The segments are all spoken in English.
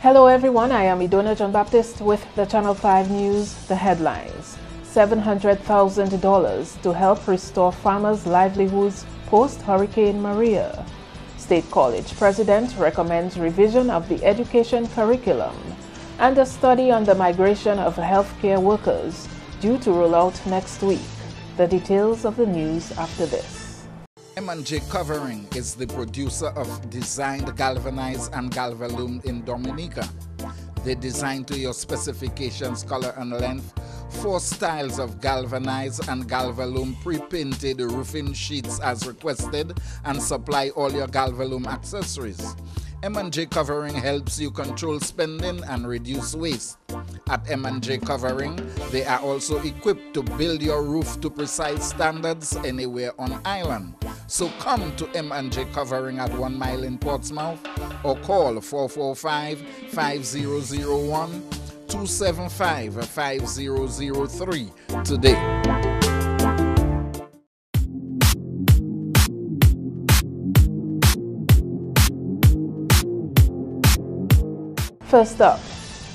Hello everyone, I am Idona John Baptist with the Channel 5 News, the headlines. $700,000 to help restore farmers' livelihoods post-Hurricane Maria. State College President recommends revision of the education curriculum. And a study on the migration of healthcare workers due to roll out next week. The details of the news after this. M&J Covering is the producer of designed galvanized and galvalume in Dominica. They design to your specifications, color and length, 4 styles of galvanized and galvalume pre-painted roofing sheets as requested, and supply all your galvalume accessories. M&J Covering helps you control spending and reduce waste. At M&J Covering, they are also equipped to build your roof to precise standards anywhere on island. So come to M&J Covering at 1 Mile in Portsmouth or call 445-5001 275-5003 today. First up,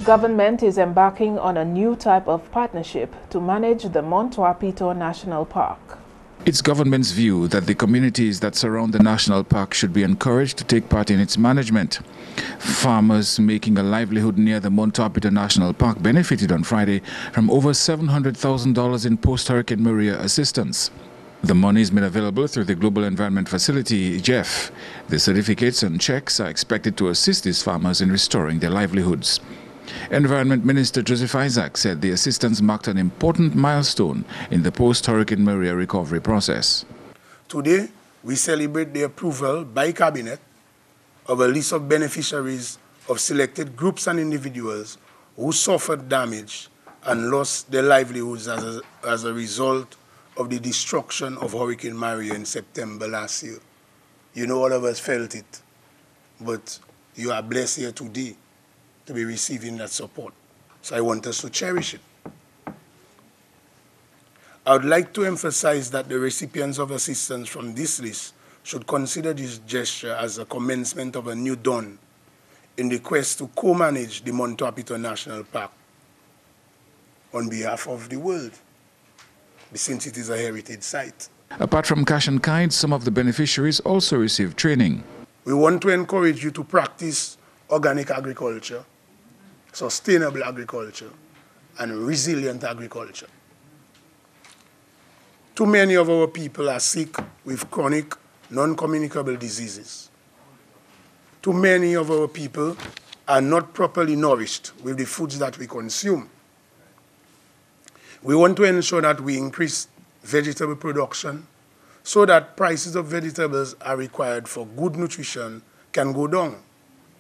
government is embarking on a new type of partnership to manage the Monte Wapito National Park. It's government's view that the communities that surround the national park should be encouraged to take part in its management. Farmers making a livelihood near the Monte Wapito National Park benefited on Friday from over $700,000 in post-Hurricane Maria assistance. The money has been available through the Global Environment Facility, GEF. The certificates and checks are expected to assist these farmers in restoring their livelihoods. Environment Minister Joseph Isaac said the assistance marked an important milestone in the post-Hurricane Maria recovery process. Today, we celebrate the approval by Cabinet of a list of beneficiaries of selected groups and individuals who suffered damage and lost their livelihoods as a result of the destruction of Hurricane Maria in September last year. You know, all of us felt it, but you are blessed here today to be receiving that support. So I want us to cherish it. I would like to emphasize that the recipients of assistance from this list should consider this gesture as a commencement of a new dawn in the quest to co-manage the Monte Wapito National Park on behalf of the world, since it is a heritage site. Apart from cash and kind, some of the beneficiaries also received training. We want to encourage you to practice organic agriculture, sustainable agriculture, and resilient agriculture. Too many of our people are sick with chronic, non-communicable diseases. Too many of our people are not properly nourished with the foods that we consume. We want to ensure that we increase vegetable production so that prices of vegetables are required for good nutrition can go down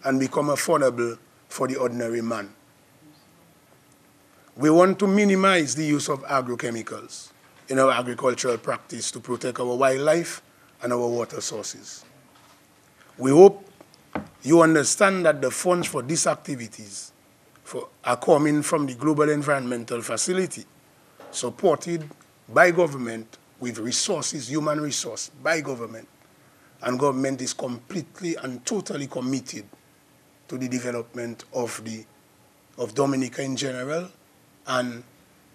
and become affordable for the ordinary man. We want to minimize the use of agrochemicals in our agricultural practice to protect our wildlife and our water sources. We hope you understand that the funds for these activities are coming from the Global Environmental Facility, supported by government with resources, human resource, by government. And government is completely and totally committed to the development of Dominica in general, and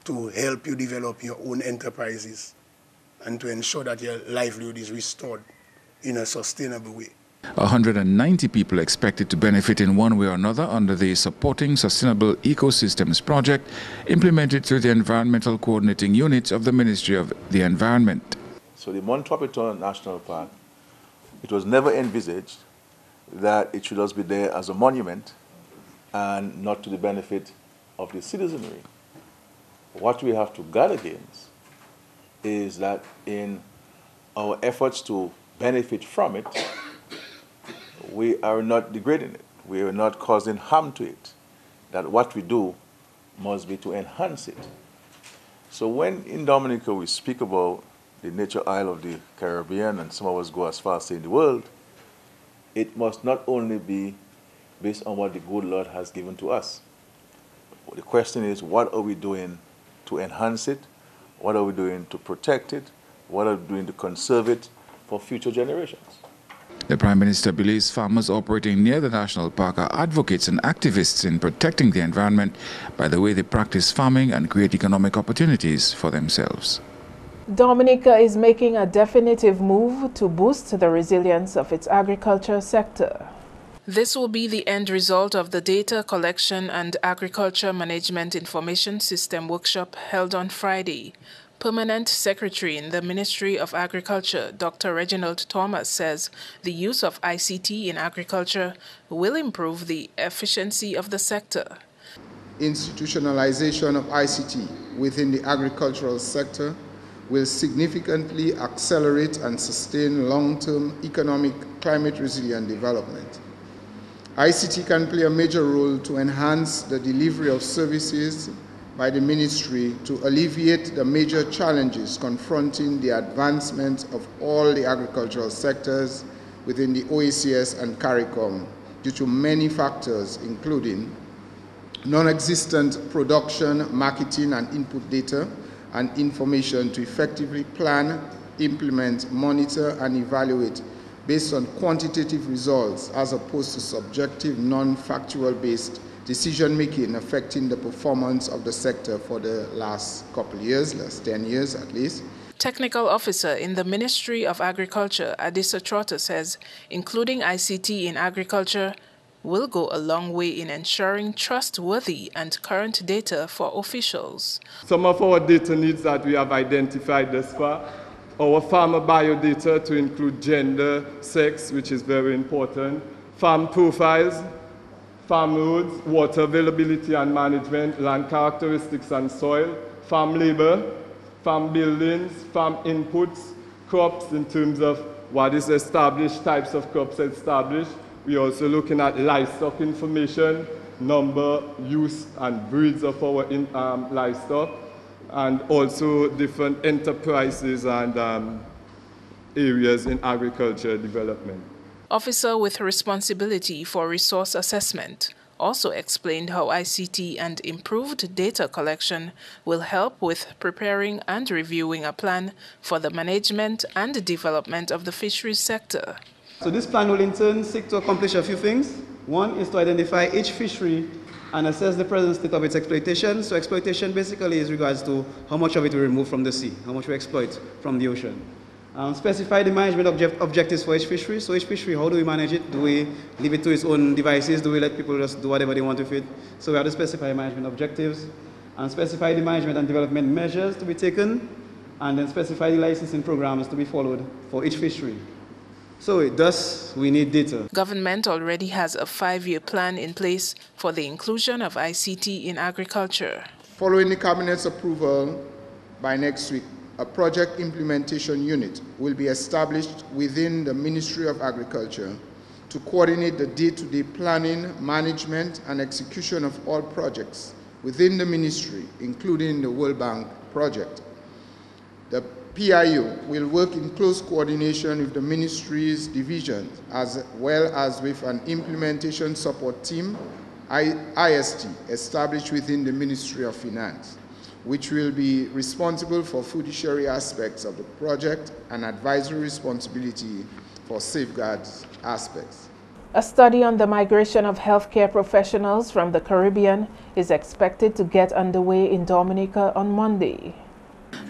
to help you develop your own enterprises and to ensure that your livelihood is restored in a sustainable way. 190 people expected to benefit in one way or another under the Supporting Sustainable Ecosystems project implemented through the Environmental Coordinating Unit of the Ministry of the Environment. So the Monte Wapito National Park, it was never envisaged that it should just be there as a monument and not to the benefit of the citizenry. What we have to guard against is that in our efforts to benefit from it, we are not degrading it. We are not causing harm to it. That what we do must be to enhance it. So when in Dominica we speak about the nature isle of the Caribbean, and some of us go as far as saying the world, it must not only be based on what the good Lord has given to us. The question is, what are we doing to enhance it? What are we doing to protect it? What are we doing to conserve it for future generations? The Prime Minister believes farmers operating near the national park are advocates and activists in protecting the environment by the way they practice farming and create economic opportunities for themselves. Dominica is making a definitive move to boost the resilience of its agriculture sector. This will be the end result of the Data Collection and Agriculture Management Information System workshop held on Friday. Permanent Secretary in the Ministry of Agriculture, Dr. Reginald Thomas, says the use of ICT in agriculture will improve the efficiency of the sector. Institutionalization of ICT within the agricultural sector will significantly accelerate and sustain long-term economic climate resilient development. ICT can play a major role to enhance the delivery of services by the ministry to alleviate the major challenges confronting the advancement of all the agricultural sectors within the OECS and CARICOM due to many factors, including non-existent production, marketing, and input data and information to effectively plan, implement, monitor, and evaluate based on quantitative results as opposed to subjective, non-factual based decision-making affecting the performance of the sector for the last couple of years, last 10 years at least. Technical Officer in the Ministry of Agriculture, Adisa Trotter, says including ICT in agriculture will go a long way in ensuring trustworthy and current data for officials. Some of our data needs that we have identified thus far, our farmer biodata to include gender, sex, which is very important, farm profiles, farm roads, water availability and management, land characteristics and soil, farm labor, farm buildings, farm inputs, crops in terms of what is established, types of crops established. We're also looking at livestock information, number, use, and breeds of our livestock, and also different enterprises and areas in agriculture development. Officer with responsibility for resource assessment also explained how ICT and improved data collection will help with preparing and reviewing a plan for the management and development of the fisheries sector. So this plan will in turn seek to accomplish a few things. One is to identify each fishery and assess the present state of its exploitation. So exploitation basically is regards to how much of it we remove from the sea, how much we exploit from the ocean. Specify the management objectives for each fishery. So each fishery, how do we manage it? Do we leave it to its own devices? Do we let people just do whatever they want with it? So we have to specify management objectives and specify the management and development measures to be taken, and then specify the licensing programs to be followed for each fishery. So thus, we need data. Government already has a 5-year plan in place for the inclusion of ICT in agriculture. Following the Cabinet's approval by next week, a project implementation unit will be established within the Ministry of Agriculture to coordinate the day-to-day planning, management, and execution of all projects within the ministry, including the World Bank project. The PIU will work in close coordination with the ministry's divisions as well as with an implementation support team, IST, established within the Ministry of Finance, which will be responsible for fiduciary aspects of the project and advisory responsibility for safeguards aspects. A study on the migration of healthcare professionals from the Caribbean is expected to get underway in Dominica on Monday.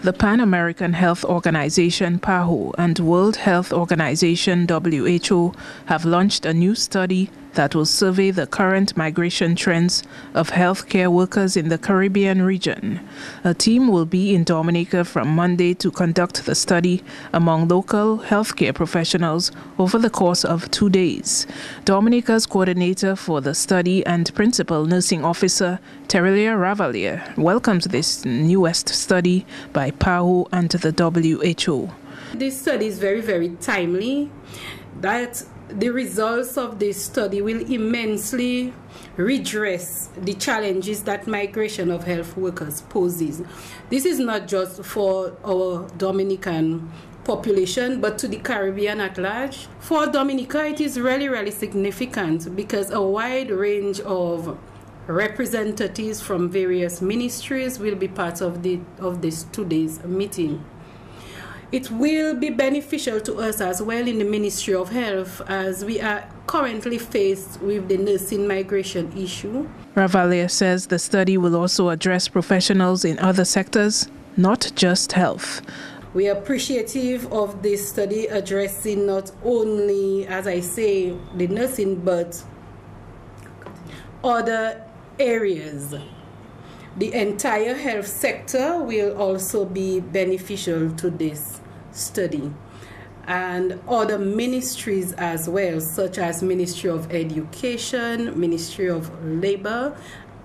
The Pan American Health Organization, PAHO, and World Health Organization, WHO, have launched a new study that will survey the current migration trends of healthcare workers in the Caribbean region. A team will be in Dominica from Monday to conduct the study among local healthcare professionals over the course of 2 days. Dominica's coordinator for the study and principal nursing officer, Terelia Ravalier, welcomes this newest study by PAHO and the WHO. This study is very, very timely. That the results of this study will immensely redress the challenges that migration of health workers poses. This is not just for our Dominican population, but to the Caribbean at large. For Dominica, it is really, really significant because a wide range of representatives from various ministries will be part of this 2 days meeting. It will be beneficial to us as well in the Ministry of Health, as we are currently faced with the nursing migration issue. Ravalier says the study will also address professionals in other sectors, not just health. We are appreciative of this study addressing not only, as I say, the nursing, but other areas. The entire health sector will also be beneficial to this study, and other ministries as well, such as Ministry of Education, Ministry of Labor,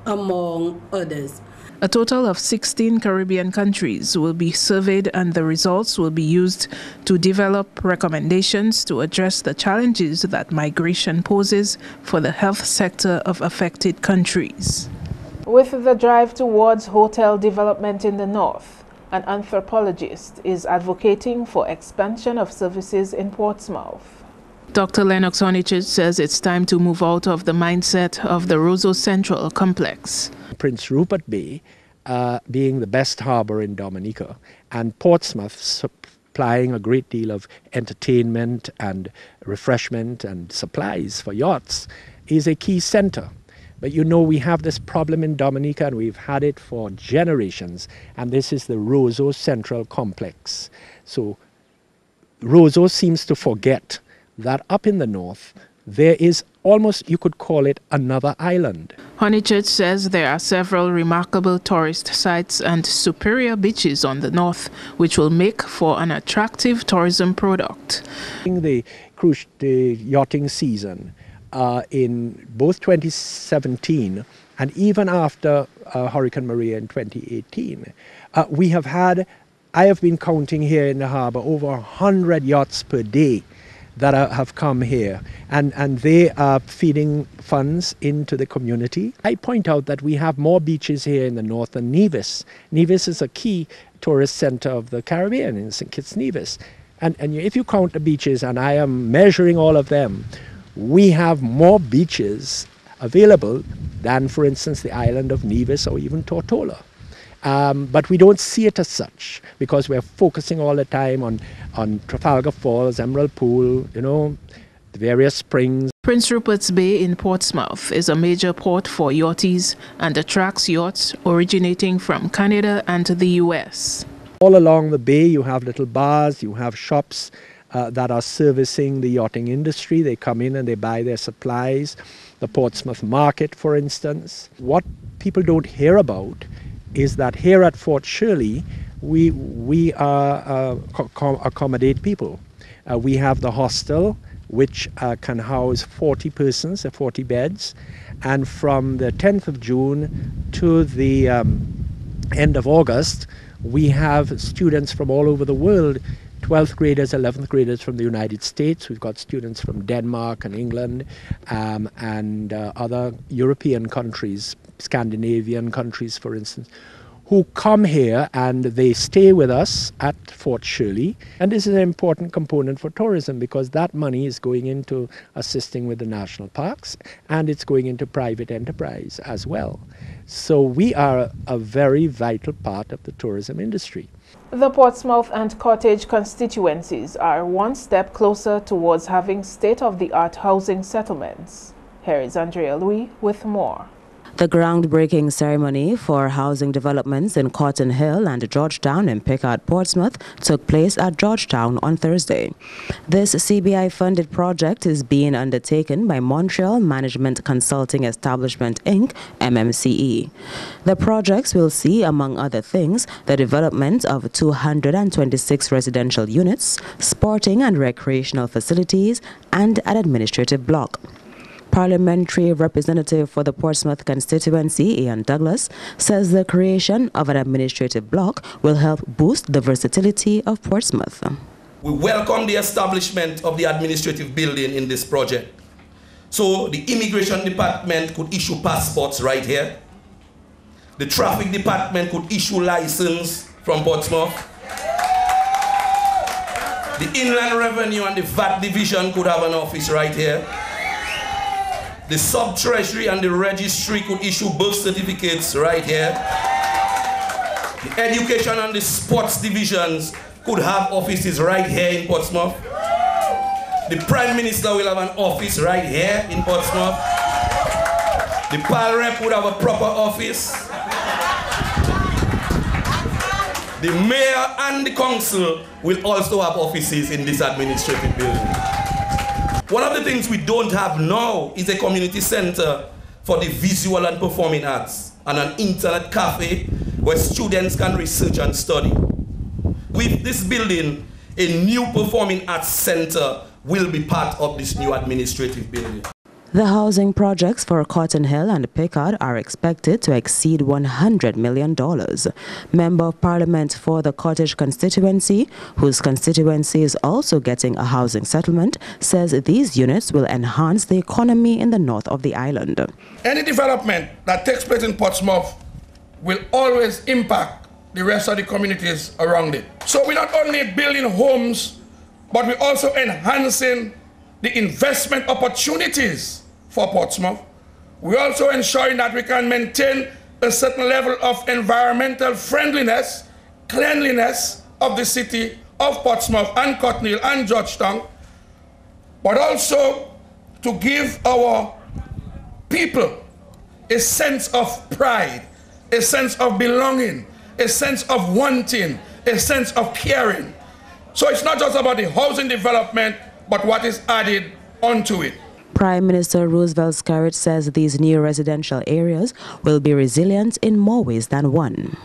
among others. A total of 16 Caribbean countries will be surveyed, and the results will be used to develop recommendations to address the challenges that migration poses for the health sector of affected countries. With the drive towards hotel development in the north, an anthropologist is advocating for expansion of services in Portsmouth. Dr. Lennox Honeychurch says it's time to move out of the mindset of the Roseau Central complex. Prince Rupert Bay being the best harbour in Dominica, and Portsmouth supplying a great deal of entertainment and refreshment and supplies for yachts, is a key centre. But you know, we have this problem in Dominica, and we've had it for generations, and this is the Roseau Central complex. So Roseau seems to forget that up in the north there is almost, you could call it, another island. Honeychurch says there are several remarkable tourist sites and superior beaches on the north, which will make for an attractive tourism product. The yachting season in both 2017 and even after Hurricane Maria in 2018, I have been counting here in the harbour over 100 yachts per day that have come here, and they are feeding funds into the community. I point out that we have more beaches here in the north than Nevis. Nevis is a key tourist centre of the Caribbean in St. Kitts Nevis. And if you count the beaches, and I am measuring all of them, we have more beaches available than, for instance, the island of Nevis or even Tortola. But we don't see it as such, because we're focusing all the time on Trafalgar Falls, Emerald Pool, you know, the various springs. Prince Rupert's Bay in Portsmouth is a major port for yachties and attracts yachts originating from Canada and the US. All along the bay you have little bars, you have shops that are servicing the yachting industry. They come in and they buy their supplies. The Portsmouth market, for instance. What people don't hear about is that here at Fort Shirley, we accommodate people. We have the hostel, which can house 40 persons, 40 beds. And from the 10th of June to the end of August, we have students from all over the world, 12th graders, 11th graders from the United States. We've got students from Denmark and England and other European countries, Scandinavian countries, for instance, who come here and they stay with us at Fort Shirley. And this is an important component for tourism, because that money is going into assisting with the national parks, and it's going into private enterprise as well. So we are a very vital part of the tourism industry. The Portsmouth and Cottage constituencies are one step closer towards having state-of-the-art housing settlements. Here is Andrea Louis with more. The groundbreaking ceremony for housing developments in Cotton Hill and Georgetown in Pickard, Portsmouth took place at Georgetown on Thursday. This CBI-funded project is being undertaken by Montreal Management Consulting Establishment, Inc., MMCE. The projects will see, among other things, the development of 226 residential units, sporting and recreational facilities, and an administrative block. Parliamentary representative for the Portsmouth constituency, Ian Douglas, says the creation of an administrative block will help boost the versatility of Portsmouth. We welcome the establishment of the administrative building in this project. So the immigration department could issue passports right here. The traffic department could issue license from Portsmouth. The inland revenue and the VAT division could have an office right here. The sub-treasury and the registry could issue birth certificates right here. The education and the sports divisions could have offices right here in Portsmouth. The Prime Minister will have an office right here in Portsmouth. The PAL rep would have a proper office. The mayor and the council will also have offices in this administrative building. One of the things we don't have now is a community center for the visual and performing arts and an internet cafe where students can research and study. With this building, a new performing arts center will be part of this new administrative building. The housing projects for Cotton Hill and Pickard are expected to exceed $100 million. Member of Parliament for the Cottage constituency, whose constituency is also getting a housing settlement, says these units will enhance the economy in the north of the island. Any development that takes place in Portsmouth will always impact the rest of the communities around it. So we're not only building homes, but we're also enhancing the investment opportunities for Portsmouth. We're also ensuring that we can maintain a certain level of environmental friendliness, cleanliness of the city of Portsmouth and Cotton Hill and Georgetown, but also to give our people a sense of pride, a sense of belonging, a sense of wanting, a sense of caring. So it's not just about the housing development, but what is added onto it. Prime Minister Roosevelt Skerrit says these new residential areas will be resilient in more ways than one.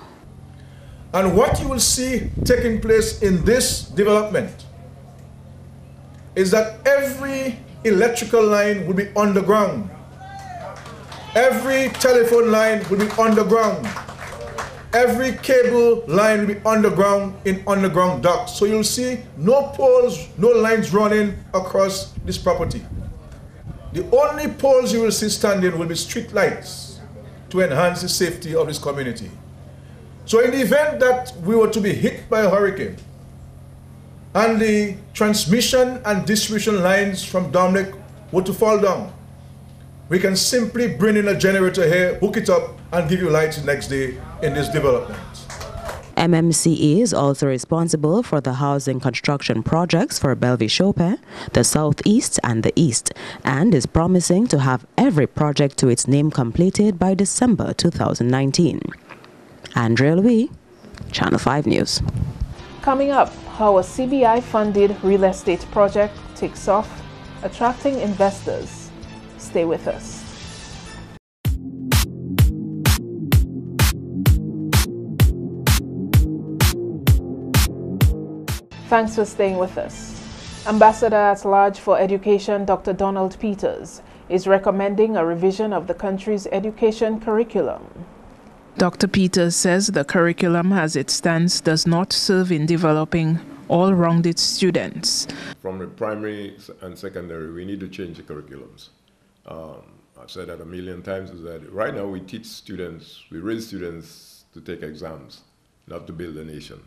And what you will see taking place in this development is that every electrical line will be underground. Every telephone line will be underground. Every cable line will be underground in underground ducts. So you'll see no poles, no lines running across this property. The only poles you will see standing will be street lights to enhance the safety of this community. So in the event that we were to be hit by a hurricane and the transmission and distribution lines from Dominic were to fall down, we can simply bring in a generator here, hook it up, and give you lights the next day in this development. MMCE is also responsible for the housing construction projects for Bellevue-Chopin, the Southeast and the East, and is promising to have every project to its name completed by December 2019. Andrea Louis, Channel 5 News. Coming up, how a CBI-funded real estate project takes off, attracting investors. Stay with us. Thanks for staying with us. Ambassador at Large for Education, Dr. Donald Peters, is recommending a revision of the country's education curriculum. Dr. Peters says the curriculum as it stands does not serve in developing all-rounded students. From the primary and secondary, we need to change the curriculums. I've said that a million times, is that right now we teach students, we raise students to take exams, not to build a nation.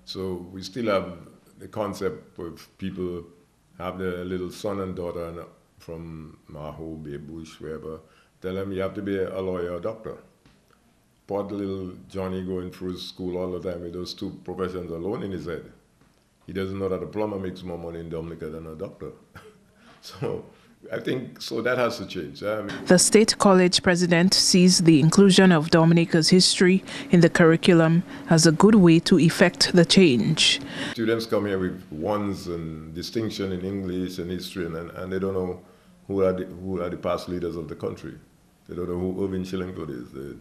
So we still have the concept of people have their little son and daughter from Maho, Bay Bush, wherever, tell them you have to be a lawyer or a doctor. Poor little Johnny going through school all the time with those two professions alone in his head. He doesn't know that a plumber makes more money in Dominica than a doctor. So I think so that has to change. The State College president sees the inclusion of Dominica's history in the curriculum as a good way to effect the change. Students come here with ones and distinction in English and history, and they don't know who are the past leaders of the country. They don't know who Irving Shillingford is.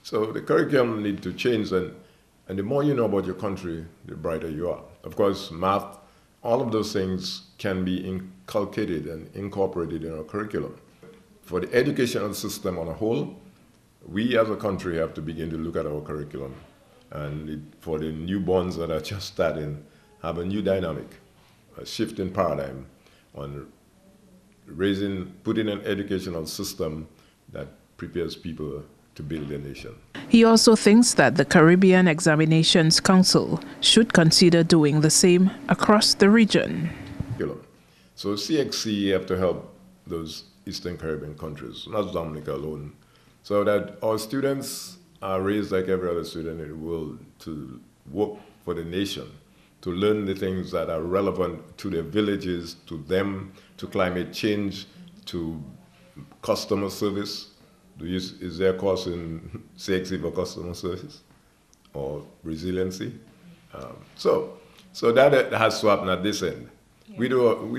So the curriculum needs to change, and the more you know about your country, the brighter you are. Of course, math, all of those things can be inculcated and incorporated in our curriculum. For the educational system on a whole, we as a country have to begin to look at our curriculum. And for the newborns that are just starting, have a new dynamic, a shift in paradigm on putting an educational system that prepares people to build a nation. He also thinks that the Caribbean Examinations Council should consider doing the same across the region. So CXC have to help those Eastern Caribbean countries, not Dominica alone, so that our students are raised like every other student in the world to work for the nation to learn the things that are relevant to their villages, to them, to climate change, to customer service. Is there a course in CXC for customer service or resiliency? So that has to happen at this end. Yeah. We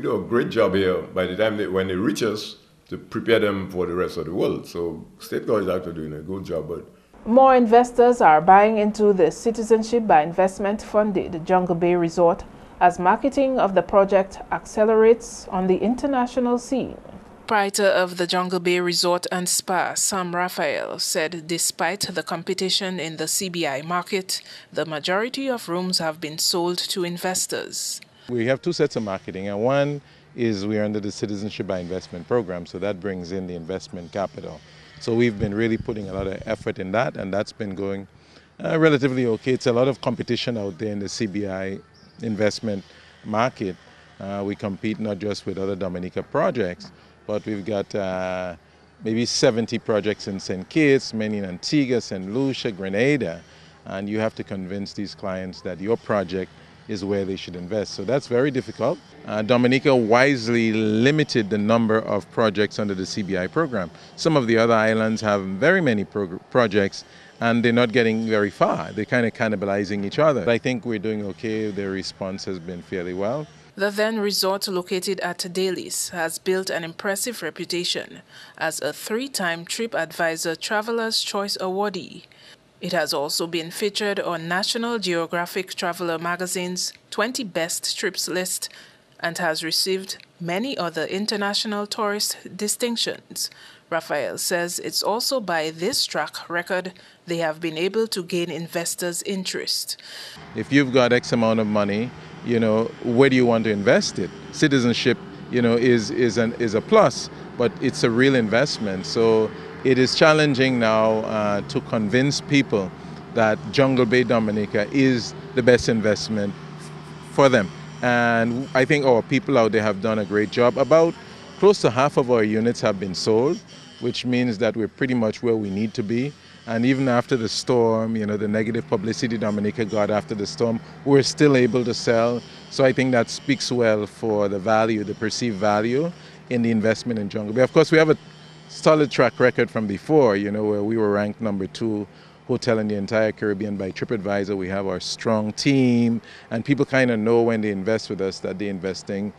do a great job here by the time when they reach us to prepare them for the rest of the world. So State College is actually doing a good job. But more investors are buying into the Citizenship by Investment funded Jungle Bay Resort as marketing of the project accelerates on the international scene. Proprietor of the Jungle Bay Resort and Spa, Sam Raphael, said despite the competition in the CBI market, the majority of rooms have been sold to investors. We have two sets of marketing, and one is we are under the Citizenship by Investment program, so that brings in the investment capital. So we've been really putting a lot of effort in that, and that's been going relatively okay. It's a lot of competition out there in the CBI investment market. We compete not just with other Dominica projects, but we've got maybe 70 projects in St. Kitts, many in Antigua, St. Lucia, Grenada, and you have to convince these clients that your project is where they should invest. So that's very difficult. Dominica wisely limited the number of projects under the CBI program. Some of the other islands have very many projects and they're not getting very far. They're kind of cannibalizing each other. But I think we're doing okay. The response has been fairly well. The then resort located at Daly's has built an impressive reputation as a 3-time TripAdvisor Traveler's Choice awardee. It has also been featured on National Geographic Traveler magazine's 20 Best Trips list and has received many other international tourist distinctions. Raphael says it's also by this track record they have been able to gain investors' interest. If you've got X amount of money, where do you want to invest it? Citizenship, is a plus, but it's a real investment. So it is challenging now to convince people that Jungle Bay Dominica is the best investment for them. And I think our people out there have done a great job. About close to half of our units have been sold, which means that we're pretty much where we need to be. And even after the storm, the negative publicity Dominica got after the storm, we're still able to sell. So I think that speaks well for the value, the perceived value in the investment in Jungle Bay. Of course, we have a solid track record from before, where we were ranked #2 hotel in the entire Caribbean by TripAdvisor. We have our strong team, and people kind of know when they invest with us that they're investing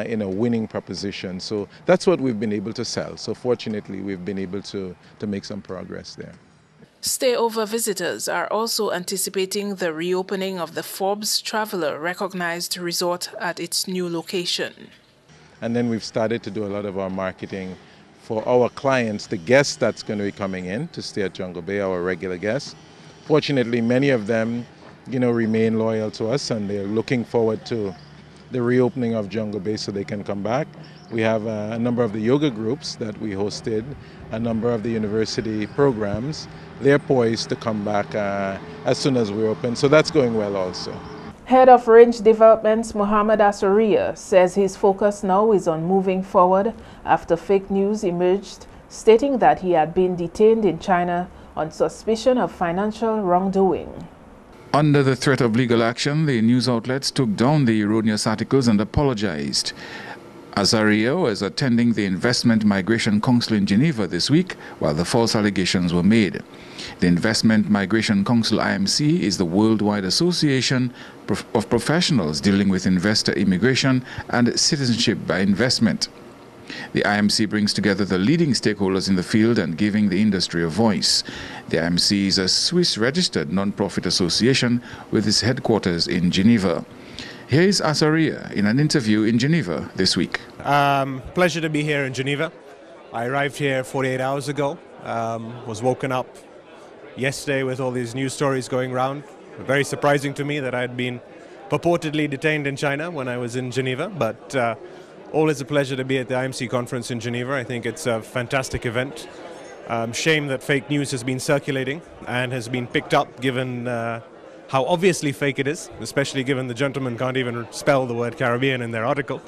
in a winning proposition. So that's what we've been able to sell. So fortunately, we've been able to make some progress there. Stayover visitors are also anticipating the reopening of the Forbes Traveler recognized resort at its new location. And then we've started to do a lot of our marketing for our clients, the guests that's going to be coming in to stay at Jungle Bay, our regular guests. Fortunately, many of them, remain loyal to us and they're looking forward to the reopening of Jungle Bay so they can come back. We have a number of the yoga groups that we hosted, a number of the university programs. They're poised to come back as soon as we open, so that's going well also. Head of Range Developments, Mohammed Assaria, says his focus now is on moving forward after fake news emerged, stating that he had been detained in China on suspicion of financial wrongdoing. Under the threat of legal action, the news outlets took down the erroneous articles and apologized. Assaria was attending the Investment Migration Council in Geneva this week while the false allegations were made. The Investment Migration Council IMC is the worldwide association of professionals dealing with investor immigration and citizenship by investment. The IMC brings together the leading stakeholders in the field and giving the industry a voice. The IMC is a Swiss-registered non-profit association with its headquarters in Geneva. Here is Assaria in an interview in Geneva this week. Pleasure to be here in Geneva. I arrived here 48 hours ago, was woken up yesterday with all these news stories going around. Very surprising to me that I had been purportedly detained in China when I was in Geneva, but always a pleasure to be at the IMC conference in Geneva. I think it's a fantastic event. Shame that fake news has been circulating and has been picked up given how obviously fake it is, especially given the gentlemen can't even spell the word Caribbean in their article.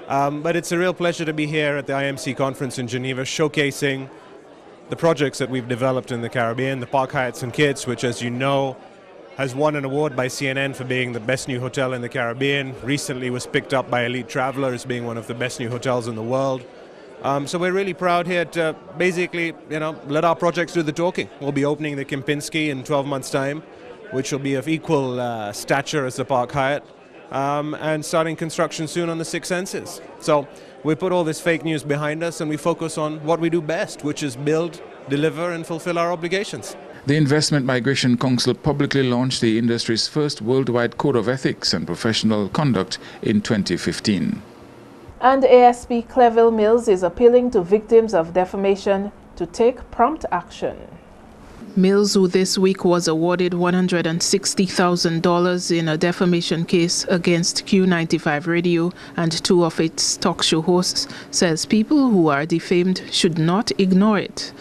But it's a real pleasure to be here at the IMC conference in Geneva, showcasing the projects that we've developed in the Caribbean, the Park Hyatt St. Kitts, which, as you know, has won an award by CNN for being the best new hotel in the Caribbean. Recently was picked up by Elite Traveler as being one of the best new hotels in the world. So we're really proud here to basically, let our projects do the talking. We'll be opening the Kempinski in 12 months' time, which will be of equal stature as the Park Hyatt, and starting construction soon on the Six Senses. So we put all this fake news behind us and we focus on what we do best, which is build, deliver, and fulfill our obligations. The Investment Migration Council publicly launched the industry's first worldwide code of ethics and professional conduct in 2015. And ASV Clerval Mills is appealing to victims of defamation to take prompt action. Mills, who this week was awarded $160,000 in a defamation case against Q95 Radio and two of its talk show hosts, says people who are defamed should not ignore it.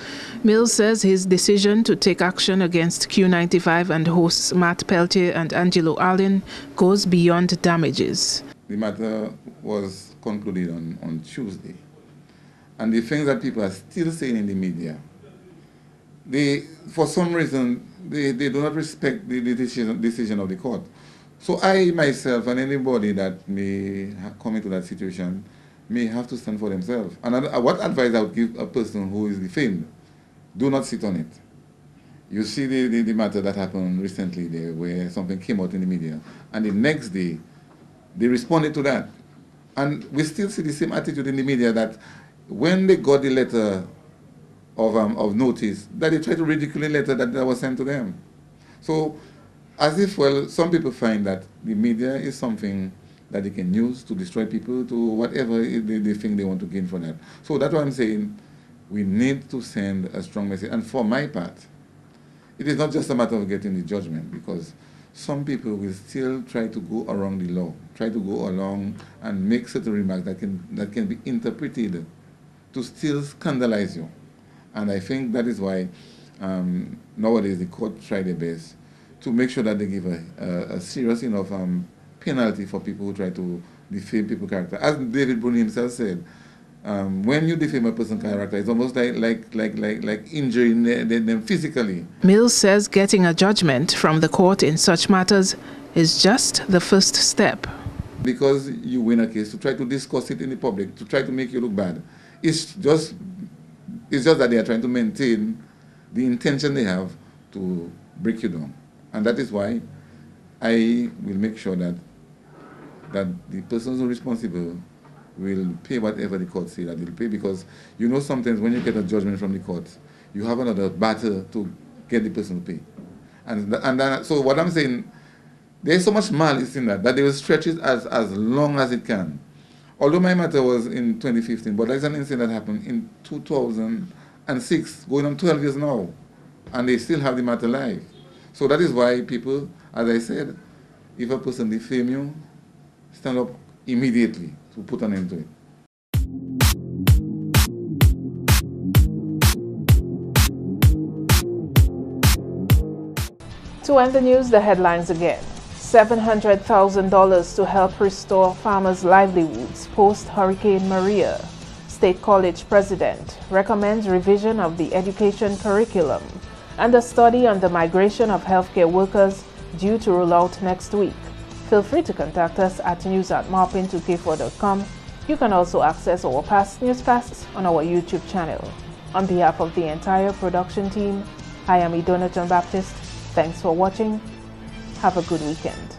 Mills says his decision to take action against Q95 and hosts Matt Peltier and Angelo Allen goes beyond damages. The matter was concluded on Tuesday. And the things that people are still saying in the media, for some reason, they do not respect the decision of the court. So I myself and anybody that may come into that situation may have to stand for themselves. And what advice I would give a person who is defamed? Do not sit on it. You see the matter that happened recently there where something came out in the media, and the next day they responded to that. And we still see the same attitude in the media that when they got the letter of notice, that they try to ridicule the letter that was sent to them. So as if, well, some people find that the media is something that they can use to destroy people, to whatever they think they want to gain from that. So that's what I'm saying. We need to send a strong message. And for my part, it is not just a matter of getting the judgment, because some people will still try to go around the law, try to go along and make certain remarks that can be interpreted to still scandalize you. And I think that is why nowadays the court try their best to make sure that they give a serious enough penalty for people who try to defame people's character. As David Bruni himself said, when you defame a person's character, it's almost like injuring them physically. Mills says getting a judgment from the court in such matters is just the first step. Because you win a case, to try to discuss it in the public, to try to make you look bad, it's just that they are trying to maintain the intention they have to break you down. And that is why I will make sure that the persons who are responsible will pay whatever the court say that they'll pay, because sometimes when you get a judgment from the court, you have another battle to get the person to pay. So what I'm saying, there's so much malice in that they will stretch it as long as it can. Although my matter was in 2015, but there's an incident that happened in 2006, going on 12 years now, and they still have the matter live. So that is why people, as I said, if a person defame you, stand up immediately to put an end to it. To end the news, the headlines again. $700,000 to help restore farmers' livelihoods post-Hurricane Maria. State College President recommends revision of the education curriculum, and a study on the migration of healthcare workers due to roll out next week. Feel free to contact us at news@marpin2k4.com. You can also access our past newscasts on our YouTube channel. On behalf of the entire production team, I am Idona John Baptist. Thanks for watching. Have a good weekend.